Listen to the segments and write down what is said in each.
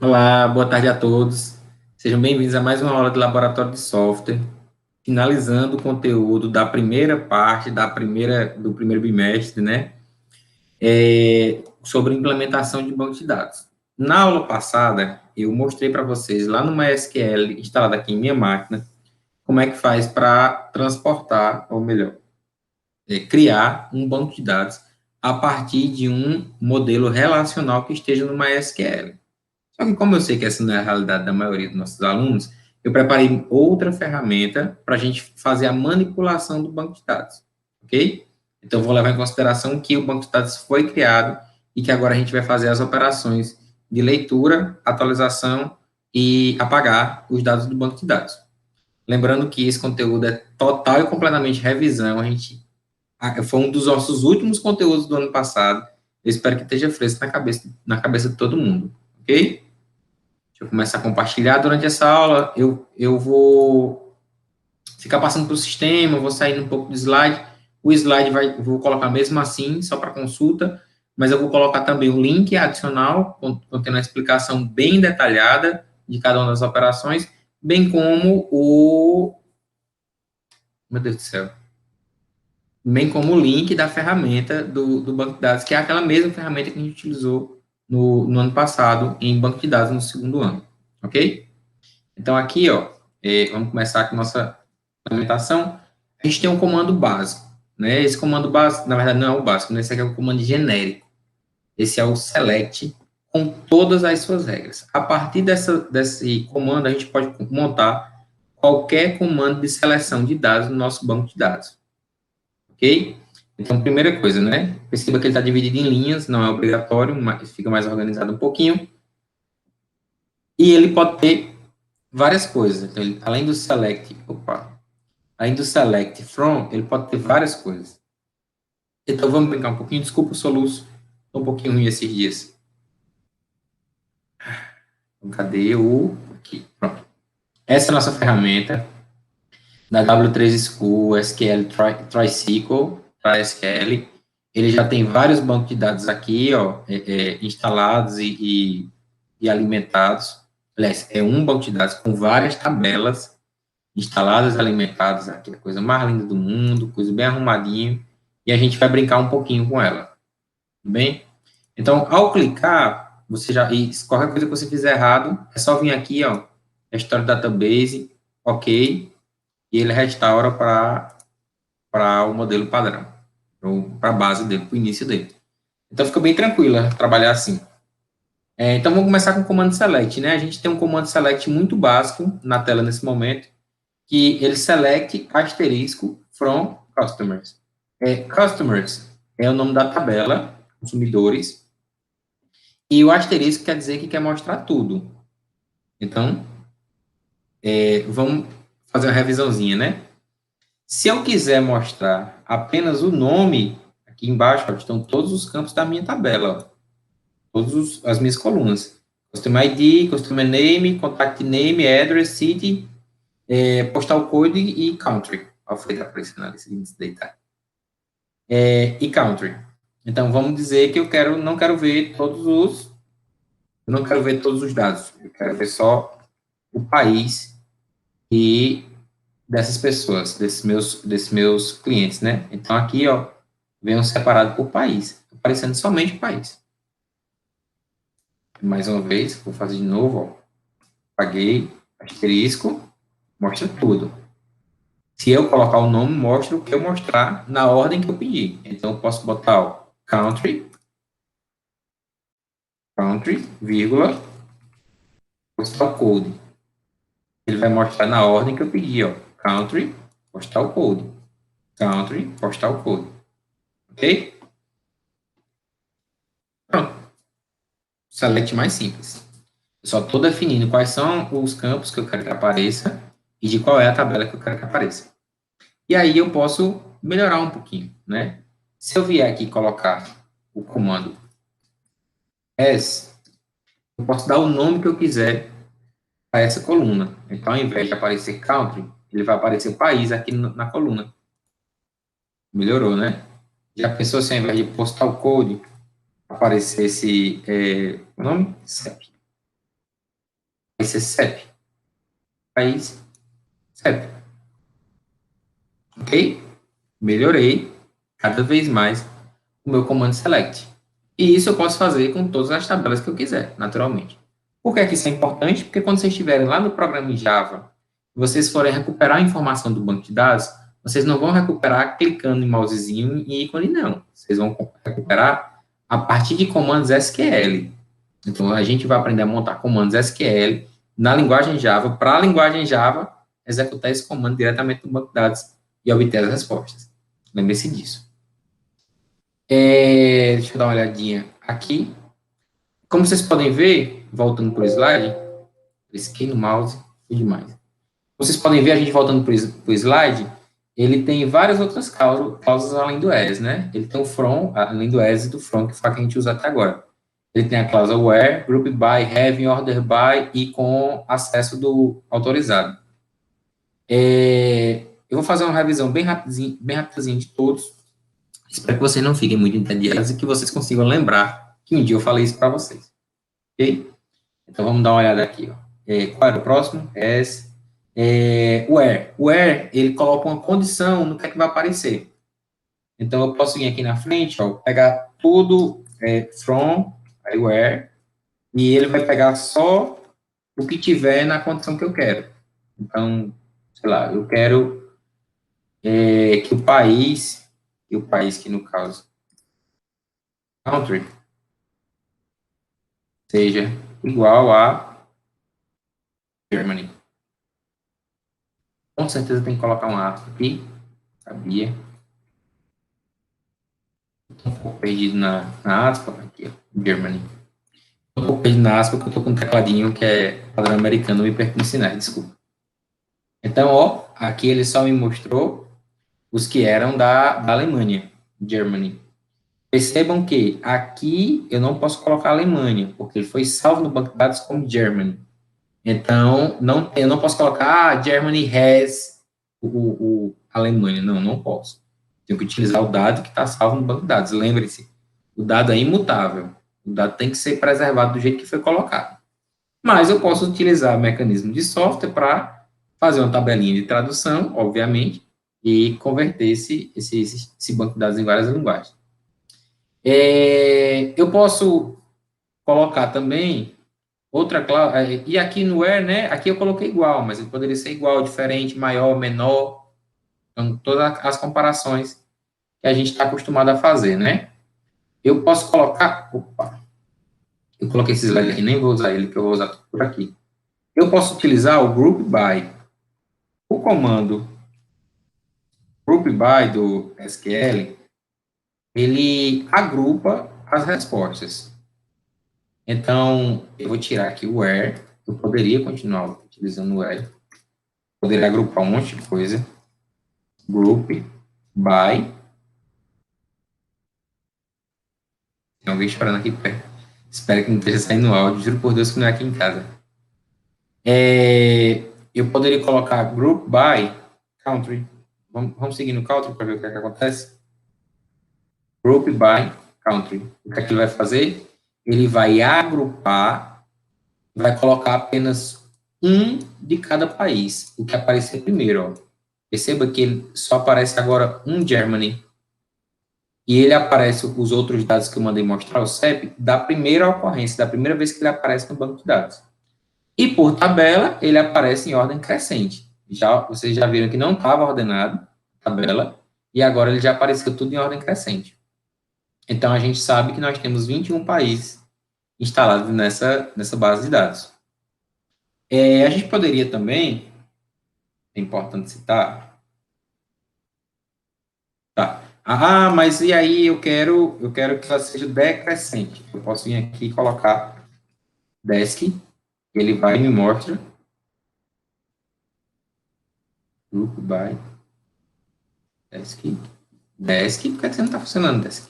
Olá, boa tarde a todos. Sejam bem-vindos a mais uma aula de laboratório de software, finalizando o conteúdo da primeira parte do primeiro bimestre, né? Sobre implementação de banco de dados. Na aula passada, eu mostrei para vocês lá no MySQL, instalado aqui em minha máquina, como é que faz para transportar, ou melhor, criar um banco de dados a partir de um modelo relacional que esteja no MySQL. Só que como eu sei que essa não é a realidade da maioria dos nossos alunos, eu preparei outra ferramenta para a gente fazer a manipulação do banco de dados, ok? Então, eu vou levar em consideração que o banco de dados foi criado e que agora a gente vai fazer as operações de leitura, atualização e apagar os dados do banco de dados. Lembrando que esse conteúdo é total e completamente revisão, foi um dos nossos últimos conteúdos do ano passado, eu espero que esteja fresco na cabeça de todo mundo, ok? Deixa eu começar a compartilhar. Durante essa aula, eu vou ficar passando para o sistema, vou saindo um pouco do slide. O slide vou colocar mesmo assim, só para consulta, mas eu vou colocar também o link adicional, contendo a explicação bem detalhada de cada uma das operações, bem como meu Deus do céu, bem como o link da ferramenta do banco de dados, que é aquela mesma ferramenta que a gente utilizou no ano passado em banco de dados no segundo ano, ok? Então, aqui, ó, vamos começar com nossa implementação. A gente tem um comando básico, né? Esse comando básico, na verdade, não é o básico, né? Esse aqui é o comando genérico. Esse é o select com todas as suas regras. A partir desse comando, a gente pode montar qualquer comando de seleção de dados no nosso banco de dados, ok? Então, primeira coisa, né? Perceba que ele está dividido em linhas, não é obrigatório, mas fica mais organizado um pouquinho. E ele pode ter várias coisas. Então, além do select from, ele pode ter várias coisas. Então, vamos brincar um pouquinho. Desculpa o soluço, estou um pouquinho ruim esses dias. Então, cadê o... Aqui, pronto. Essa é a nossa ferramenta da W3 School SQL Tricycle, para SQL. Ele já tem vários bancos de dados aqui, ó, instalados e alimentados. Aliás, é um banco de dados com várias tabelas instaladas, alimentadas, aqui, a coisa mais linda do mundo, coisa bem arrumadinho, e a gente vai brincar um pouquinho com ela, tudo bem? Então, ao clicar, e qualquer coisa que você fizer errado, é só vir aqui, ó, Restore Database, ok, e ele restaura para o modelo padrão, para a base dele, para o início dele. Então, fica bem tranquila trabalhar assim. Então, vamos começar com o comando select, né? A gente tem um comando select muito básico na tela nesse momento, que ele select asterisco from customers. Customers é o nome da tabela, consumidores, e o asterisco quer dizer que quer mostrar tudo. Então, vamos fazer uma revisãozinha, né? Se eu quiser mostrar apenas o nome, aqui embaixo ó, estão todos os campos da minha tabela, todas as minhas colunas. Customer ID, Customer Name, Contact Name, Address, City, Postal Code e Country. Alfredo pressionando esse detalhe. E Country. Então, vamos dizer que eu não quero ver todos os dados, eu quero ver só o país e dessas pessoas, desses meus clientes, né? Então, aqui, ó, venham separado por país, aparecendo somente o país. Mais uma vez, vou fazer de novo, ó. Paguei, asterisco, mostra tudo. Se eu colocar o nome, mostra o que eu mostrar na ordem que eu pedi. Então, eu posso botar, ó, country, vírgula, postal code. Ele vai mostrar na ordem que eu pedi, ó, country, postal code. Country, postal code. Ok? Pronto. Select mais simples. Eu só estou definindo quais são os campos que eu quero que apareça e de qual é a tabela que eu quero que apareça. E aí eu posso melhorar um pouquinho, né? Se eu vier aqui colocar o comando as, eu posso dar o nome que eu quiser a essa coluna. Então, ao invés de aparecer country, ele vai aparecer o país aqui na coluna. Melhorou, né? Já pensou se ao invés de postal code aparecesse o nome? CEP. vai ser CEP. País, CEP. Ok? Melhorei cada vez mais o meu comando select. E isso eu posso fazer com todas as tabelas que eu quiser, naturalmente. Por que isso é importante? Porque quando vocês estiverem lá no programa em Java, vocês forem recuperar a informação do banco de dados, vocês não vão recuperar clicando em mousezinho e ícone, não. Vocês vão recuperar a partir de comandos SQL. Então, a gente vai aprender a montar comandos SQL na linguagem Java, para a linguagem Java executar esse comando diretamente no banco de dados e obter as respostas. Lembre-se disso. Deixa eu dar uma olhadinha aqui. Como vocês podem ver, voltando para o slide, risquei no mouse, foi demais. Vocês podem ver, a gente voltando para o slide, ele tem várias outras cláusulas além do as, né? Ele tem o from, além do as e do from, que foi a que a gente usa até agora. Ele tem a cláusula where, group by, having, order by e com acesso do autorizado. Eu vou fazer uma revisão bem rapidinho de todos. Espero que vocês não fiquem muito entediados e que vocês consigam lembrar que um dia eu falei isso para vocês. Ok? Então, vamos dar uma olhada aqui. Ó. Qual era o próximo? Where. Where, ele coloca uma condição no que é que vai aparecer. Então, eu posso vir aqui na frente, ó, pegar tudo from, aí where, e ele vai pegar só o que tiver na condição que eu quero. Então, sei lá, eu quero que o país que no caso, country, seja igual a Germany. Com certeza tem que colocar um aspa aqui, sabia? Estou um pouco perdido na aspa, aqui, ó, Germany. Estou um pouco perdido na aspa, porque eu estou com um tecladinho que é padrão americano, me perco no sinais, desculpa. Então, ó, aqui ele só me mostrou os que eram da Alemanha, Germany. Percebam que aqui eu não posso colocar Alemanha, porque ele foi salvo no banco de dados como Germany. Então, eu não posso colocar Germany has Alemanha. Não posso. Tenho que utilizar o dado que está salvo no banco de dados. Lembre-se, o dado é imutável. O dado tem que ser preservado do jeito que foi colocado. Mas eu posso utilizar o mecanismo de software para fazer uma tabelinha de tradução, obviamente, e converter esse banco de dados em várias linguagens. Eu posso colocar também outra cláusula, e aqui no where, né, aqui eu coloquei igual, mas ele poderia ser igual, diferente, maior, menor, então todas as comparações que a gente está acostumado a fazer, né. Eu posso colocar, eu coloquei esse slide aqui, nem vou usar ele, que eu vou usar tudo por aqui. Eu posso utilizar o group by, o comando group by do SQL, ele agrupa as respostas. Então, eu vou tirar aqui o where, eu poderia continuar utilizando o where, poderia agrupar um monte de coisa, group by, tem alguém chorando aqui perto, espero que não esteja saindo áudio, juro por Deus que não é aqui em casa. Eu poderia colocar group by country, vamos seguir no country para ver o que é que acontece. Group by country, o que é que ele vai fazer? Ele vai agrupar, vai colocar apenas um de cada país, o que aparecer primeiro, ó. Perceba que ele só aparece agora um Germany, e ele aparece os outros dados que eu mandei mostrar, o CEP, da primeira ocorrência, da primeira vez que ele aparece no banco de dados. E por tabela, ele aparece em ordem crescente. Vocês já viram que não estava ordenado a tabela, e agora ele já apareceu tudo em ordem crescente. Então, a gente sabe que nós temos 21 países instalados nessa base de dados. A gente poderia também, é importante citar, tá, mas e aí eu quero que ela seja decrescente. Eu posso vir aqui e colocar desk, ele vai e me mostra group by desk, por que você não está funcionando, desk?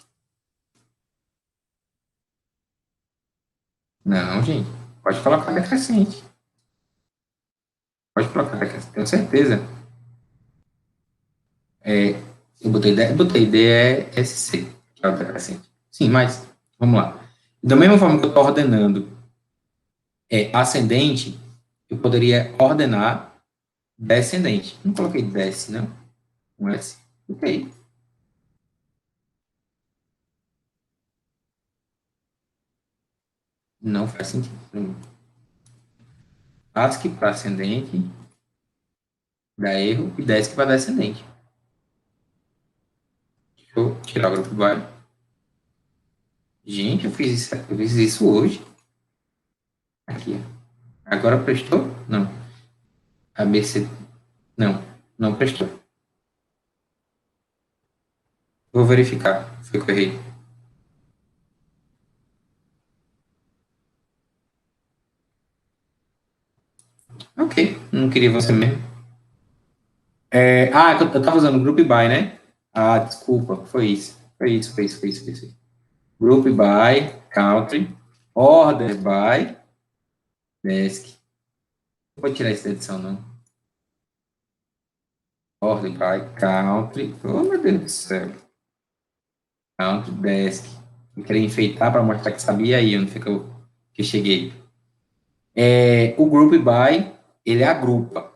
Não, gente, pode colocar decrescente. Pode colocar decrescente, tenho certeza. Eu botei DSC, que é o decrescente. Sim, mas, vamos lá. Da mesma forma que eu estou ordenando ascendente, eu poderia ordenar descendente. Não coloquei desce, não? Um S. Ok. Não faz sentido para mim. ASCII para ascendente dá erro e DESC para descendente. Deixa eu tirar o grupo by. Gente, eu fiz isso hoje. Aqui, ó. Agora prestou? Não. ABC. Não, não prestou. Vou verificar. Foi que eu errei. Ok, não queria você mesmo. Eu tava usando o Group By, né? Ah, desculpa, foi isso. Foi isso. Group By, Country, Order By, Desk. Não vou tirar isso da edição, não. Order By, Country. Oh, meu Deus do céu. Country, Desk. Eu queria enfeitar para mostrar que sabia aí onde foi que eu cheguei. O Group By, ele agrupa.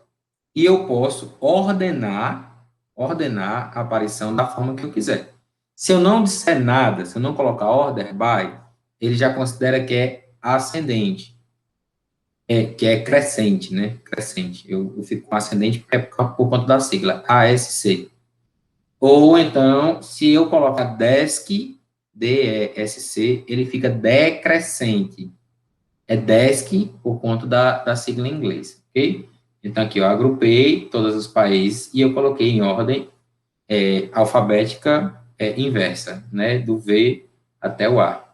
E eu posso ordenar a aparição da forma que eu quiser. Se eu não disser nada, se eu não colocar order by, ele já considera que é ascendente, que é crescente, né? Crescente. Eu fico com ascendente porque é por conta da sigla, ASC. Ou então, se eu colocar desk, DESC, ele fica decrescente. É desk por conta da sigla em inglês, ok? Então, aqui eu agrupei todos os países e eu coloquei em ordem alfabética inversa, né? Do V até o A.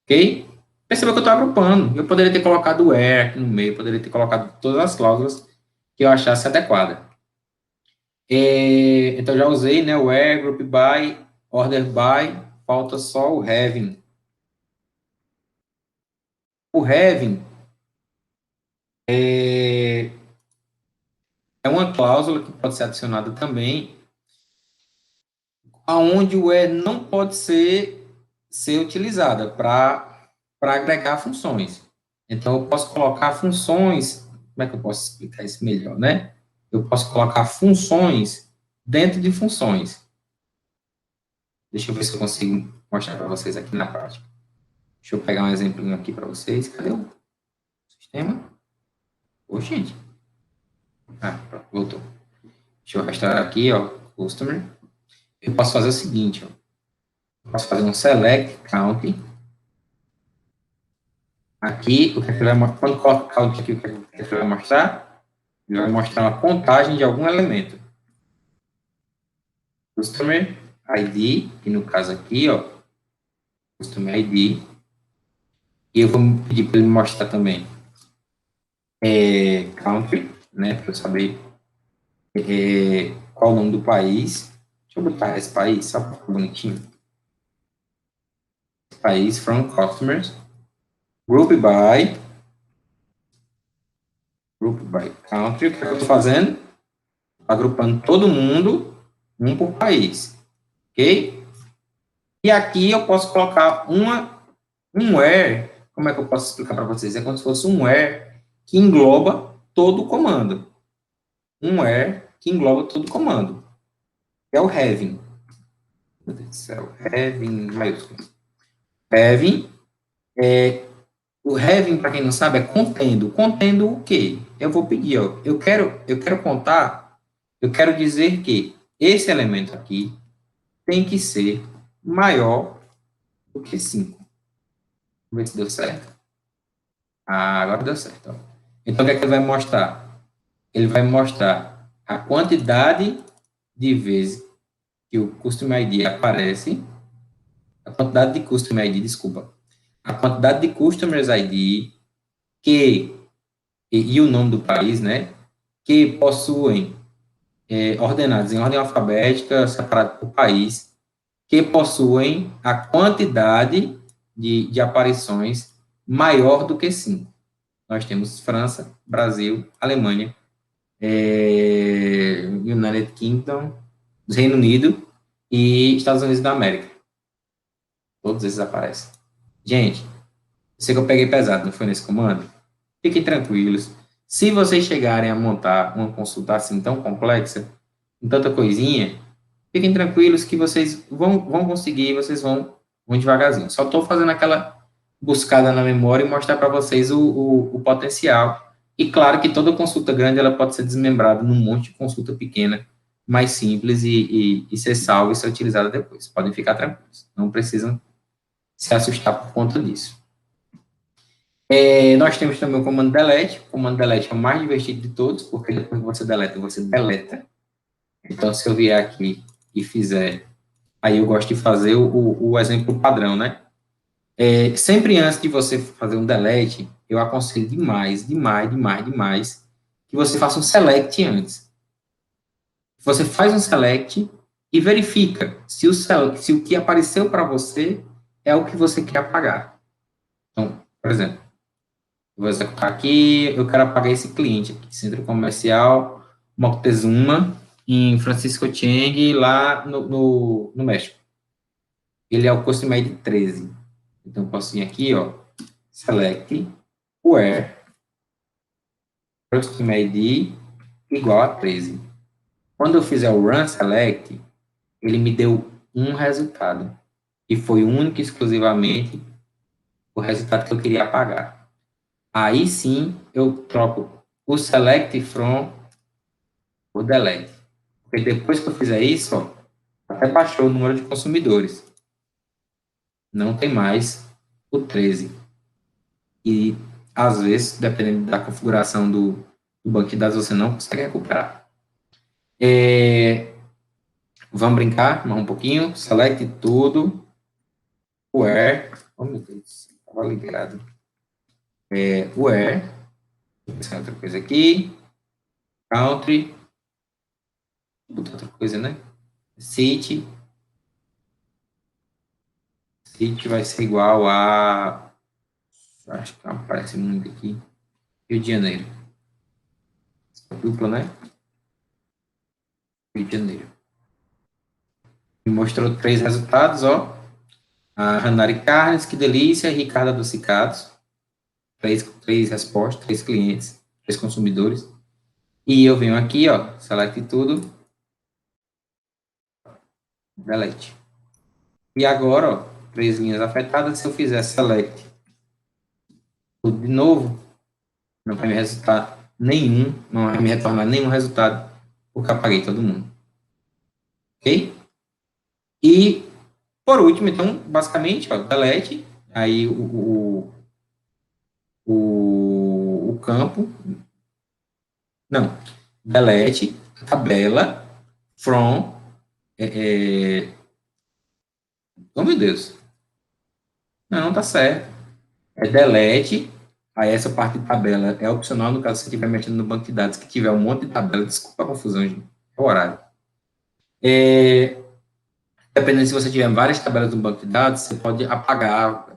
Ok? Perceba que eu estou agrupando. Eu poderia ter colocado o where aqui no meio, poderia ter colocado todas as cláusulas que eu achasse adequada. Então, já usei, né? Where, group by, order by, falta só o having. O having é uma cláusula que pode ser adicionada também aonde o where não pode ser utilizada para agregar funções. Então, eu posso colocar funções, como é que eu posso explicar isso melhor, né? Eu posso colocar funções dentro de funções. Deixa eu ver se eu consigo mostrar para vocês aqui na prática. Deixa eu pegar um exemplo aqui para vocês. Cadê o sistema? Ô, gente. Pronto, voltou. Deixa eu restaurar aqui, ó, customer. Eu posso fazer o seguinte, ó. Eu posso fazer um select count. Aqui, o que ele vai mostrar, quando coloca count aqui, o que ele vai mostrar? Ele vai mostrar uma contagem de algum elemento. Customer ID, que no caso aqui, ó, Customer ID. E eu vou pedir para ele mostrar também country, né, para eu saber qual o nome do país. Deixa eu botar esse país, só para ficar bonitinho. País from customers. Group by country. O que eu estou fazendo? Agrupando todo mundo, um por país. Ok? E aqui eu posso colocar um where. Como é que eu posso explicar para vocês? É como se fosse um where que engloba todo o comando. Um where que engloba todo o comando. É o having. Meu Deus do céu. Having maiúsculo. Having o having, para quem não sabe, é contendo. Contendo o quê? Eu vou pedir, ó, eu quero contar, eu quero dizer que esse elemento aqui tem que ser maior do que 5. Vamos ver se deu certo. Agora deu certo. Ó. Então, o que é que ele vai mostrar? Ele vai mostrar a quantidade de vezes que o Custom ID aparece, a quantidade de Custom ID, desculpa, a quantidade de Customers ID e o nome do país, né, que possuem ordenados em ordem alfabética, separado por país, que possuem a quantidade de aparições maior do que 5. Nós temos França, Brasil, Alemanha, United Kingdom, Reino Unido e Estados Unidos da América. Todos esses aparecem. Gente, eu sei que eu peguei pesado, não foi nesse comando? fiquem tranquilos. Se vocês chegarem a montar uma consulta assim tão complexa, com tanta coisinha, fiquem tranquilos que vocês vão conseguir, vocês vão devagarzinho. Só estou fazendo aquela buscada na memória e mostrar para vocês o potencial. E claro que toda consulta grande ela pode ser desmembrada num monte de consulta pequena, mais simples e ser salva e ser utilizada depois. Podem ficar tranquilos. Não precisam se assustar por conta disso. Nós temos também o comando delete. O comando delete é o mais divertido de todos, porque depois que você deleta. Então, se eu vier aqui e fizer, aí eu gosto de fazer o exemplo padrão, né? Sempre antes de você fazer um delete, eu aconselho demais, que você faça um select antes. Você faz um select e verifica se o que apareceu para você é o que você quer apagar. Então, por exemplo, vou executar aqui, eu quero apagar esse cliente aqui, Centro Comercial Moctezuma, em Francisco Cheng, lá no México. Ele é o Customer ID 13. Então, eu posso vir aqui, ó, select, where, Customer ID igual a 13. Quando eu fizer o run select, ele me deu um resultado, e foi único e exclusivamente o resultado que eu queria apagar. Aí sim, eu troco o select from o delete. Porque depois que eu fizer isso, ó, até baixou o número de consumidores. Não tem mais o 13. E, às vezes, dependendo da configuração do banco de dados, você não consegue recuperar. Vamos brincar mais um pouquinho. Select tudo. Where. Oh, meu Deus. Estava ligado. Where. Vou pensar outra coisa aqui. Country. Vou botar outra coisa, né? City. City vai ser igual a... Acho que aparece muito aqui. Rio de Janeiro. Dupla, né? Rio de Janeiro. Me mostrou 3 resultados, ó. A Ranari Carnes, que delícia. Ricardo Adocicados. 3 respostas, 3 clientes, 3 consumidores. E eu venho aqui, ó, select tudo. Delete. E agora, ó, 3 linhas afetadas. Se eu fizer select tudo de novo, não vai me resultar nenhum, não vai me retornar nenhum resultado, porque eu apaguei todo mundo. Ok? E, por último, então, basicamente, ó, delete, aí o campo, não, delete, tabela, from, oh meu Deus, não tá certo, delete, aí essa parte de tabela é opcional, no caso, se você estiver mexendo no banco de dados, que tiver um monte de tabela, desculpa a confusão, gente, é o horário. Dependendo se você tiver várias tabelas no banco de dados, você pode apagar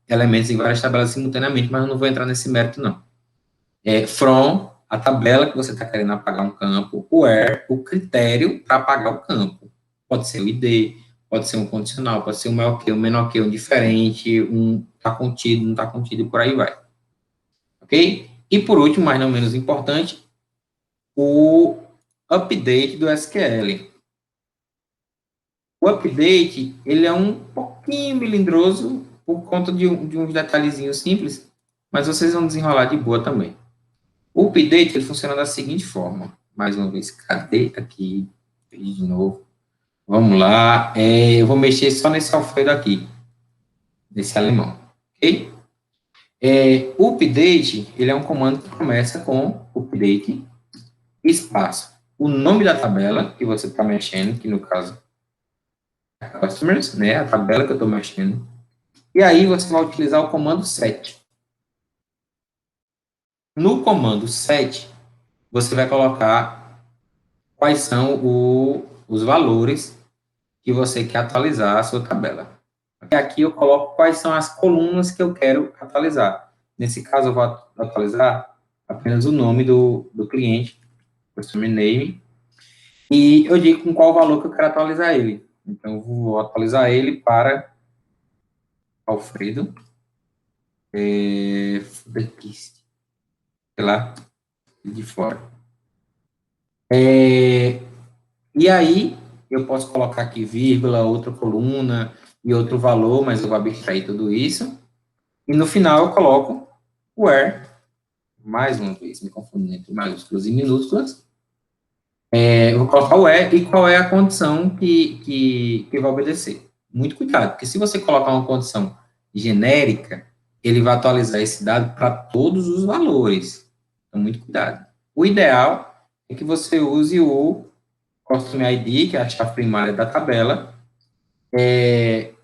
elementos em várias tabelas simultaneamente, mas eu não vou entrar nesse mérito, não. From, a tabela que você está querendo apagar um campo, where, o critério para apagar o campo. Pode ser o ID, pode ser um condicional, pode ser um maior que, um menor que, um diferente, um está contido, não está contido, e por aí vai. Ok? E por último, mas não menos importante, o update do SQL. O update, ele é um pouquinho melindroso por conta de uns detalhezinhos simples, mas vocês vão desenrolar de boa também. O update, ele funciona da seguinte forma. Mais uma vez, cadê aqui? De novo. Vamos lá. Eu vou mexer só nesse Alfredo aqui, nesse alemão, ok? O update, ele é um comando que começa com update, espaço, o nome da tabela que você está mexendo, que no caso é customers, né, a tabela que eu estou mexendo, e aí você vai utilizar o comando set. No comando set, você vai colocar quais são os valores que você quer atualizar a sua tabela. E aqui eu coloco quais são as colunas que eu quero atualizar. Nesse caso, eu vou atualizar apenas o nome do cliente, customer name, e eu digo com qual valor que eu quero atualizar ele. Então, eu vou atualizar ele para Alfredo. sei lá, de fora. E aí, eu posso colocar aqui vírgula, outra coluna e outro valor, mas eu vou abstrair tudo isso. E no final eu coloco where, mais uma vez, me confundindo entre maiúsculas e minúsculas. Eu vou colocar o where e qual é a condição que vai obedecer. Muito cuidado, porque se você colocar uma condição genérica, ele vai atualizar esse dado para todos os valores. Então, muito cuidado. O ideal é que você use o Custom ID, que é a chave primária da tabela, que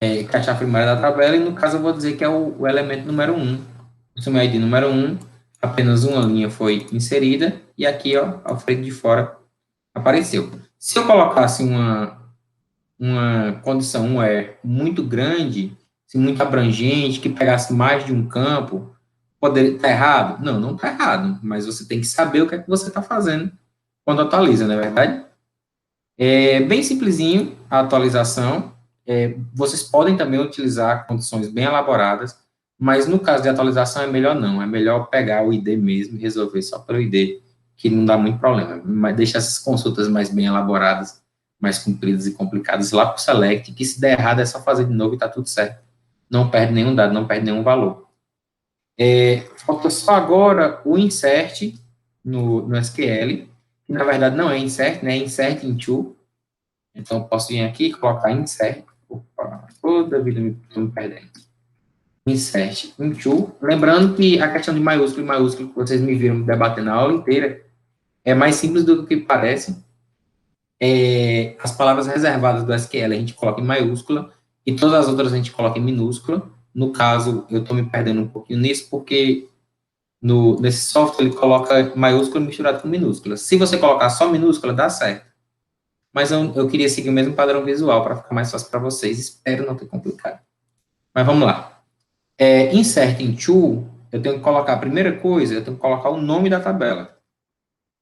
é a chave primária da tabela, e no caso eu vou dizer que é o elemento número 1. Custom ID número 1, apenas uma linha foi inserida, e aqui, ó, ao frente de fora, apareceu. Se eu colocasse uma condição, um where, muito grande, muito abrangente, que pegasse mais de um campo, poderia estar errado? Não, não está errado, mas você tem que saber o que é que você está fazendo quando atualiza, não é verdade? É bem simplesinho a atualização. Vocês podem também utilizar condições bem elaboradas, mas no caso de atualização é melhor não, é melhor pegar o ID mesmo e resolver só pelo ID, que não dá muito problema, mas deixar essas consultas mais bem elaboradas, mais compridas e complicadas lá para o select, que se der errado é só fazer de novo e está tudo certo. Não perde nenhum dado, não perde nenhum valor. Falta só agora o insert no SQL, que na verdade não é insert, né? É insert into. Então, eu posso vir aqui e colocar insert. Opa, toda vida estou me perdendo. Insert into. Lembrando que a questão de maiúsculo e maiúsculo que vocês me viram debatendo a aula inteira é mais simples do que parece. As palavras reservadas do SQL a gente coloca em maiúscula e todas as outras a gente coloca em minúscula. No caso, eu estou me perdendo um pouquinho nisso porque nesse software ele coloca maiúscula misturado com minúscula. Se você colocar só minúscula, dá certo. Mas eu queria seguir o mesmo padrão visual para ficar mais fácil para vocês. Espero não ter complicado. Mas vamos lá. Insert into, eu tenho que colocar, a primeira coisa, eu tenho que colocar o nome da tabela.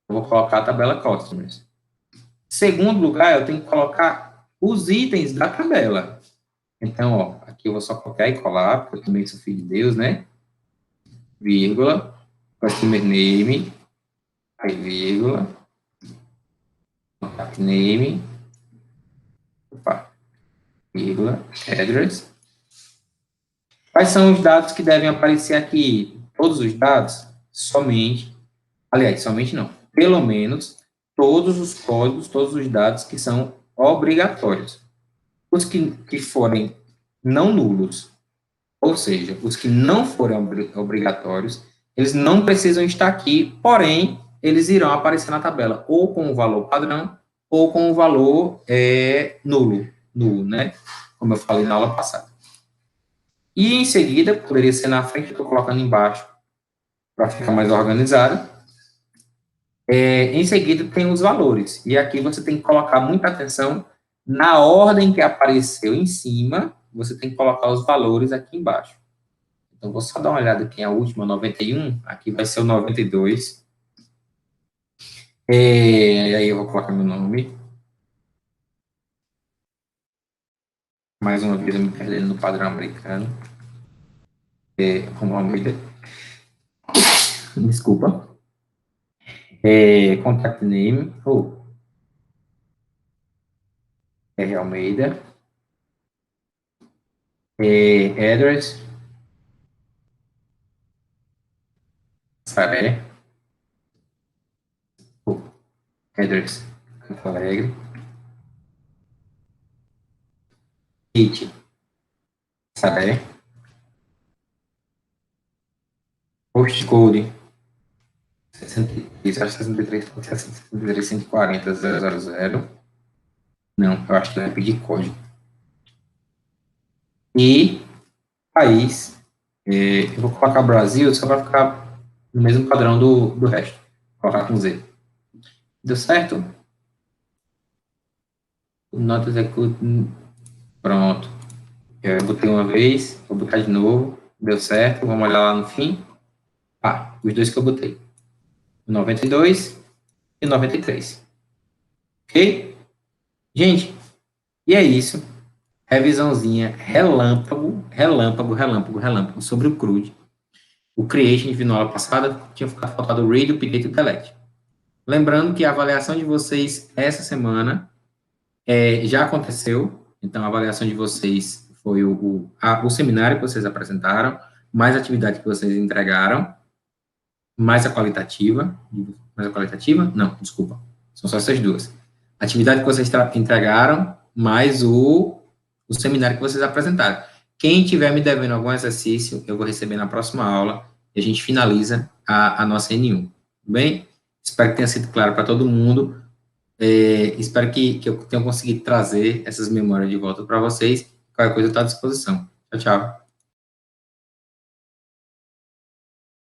Eu vou colocar a tabela Customers. Segundo lugar, eu tenho que colocar os itens da tabela. Então, ó, aqui eu vou só copiar e colar, porque eu também sou filho de Deus, né? Vírgula, Customer Name, aí vírgula, Contact Name, opa, vírgula, Address. Quais são os dados que devem aparecer aqui? Todos os dados? Somente, aliás, somente não, pelo menos todos os códigos, todos os dados que são obrigatórios. Os que forem não nulos, ou seja, os que não forem obrigatórios, eles não precisam estar aqui, porém, eles irão aparecer na tabela, ou com o valor padrão, ou com o valor nulo, né? Como eu falei na aula passada. E em seguida, poderia ser na frente, eu estou colocando embaixo, para ficar mais organizado. Em seguida, tem os valores. E aqui você tem que colocar muita atenção na ordem que apareceu em cima, você tem que colocar os valores aqui embaixo. Então, vou só dar uma olhada aqui, a última, 91, aqui vai ser o 92. E aí eu vou colocar meu nome. Mais uma vez, eu me perdendo no padrão americano. Como Almeida. Desculpa. Contact name. R. Almeida. Address. Saré. Address. Campo Alegre. State. Saré. Postcode. 63.63.140.000. Não, eu acho que vai pedir código. E país, eu vou colocar Brasil só para ficar no mesmo padrão do resto. Vou colocar com Z. Deu certo? Not execute. Pronto. Eu botei uma vez, vou botar de novo. Deu certo. Vamos olhar lá no fim. Os dois que eu botei. 92 e 93. Ok? Gente, e é isso. Revisãozinha relâmpago sobre o CRUD. o create, a gente viu na aula passada, tinha ficado faltado o read, o update e o delete. Lembrando que a avaliação de vocês essa semana já aconteceu, então a avaliação de vocês foi o seminário que vocês apresentaram, mais a atividade que vocês entregaram, mais a qualitativa. Mais a qualitativa? Não, desculpa. São só essas duas. A atividade que vocês entregaram, mais o seminário que vocês apresentaram. Quem tiver me devendo algum exercício, eu vou receber na próxima aula e a gente finaliza a nossa N1. Bem? Espero que tenha sido claro para todo mundo. Espero que eu tenha conseguido trazer essas memórias de volta para vocês. Qualquer coisa está à disposição. Tchau, tchau.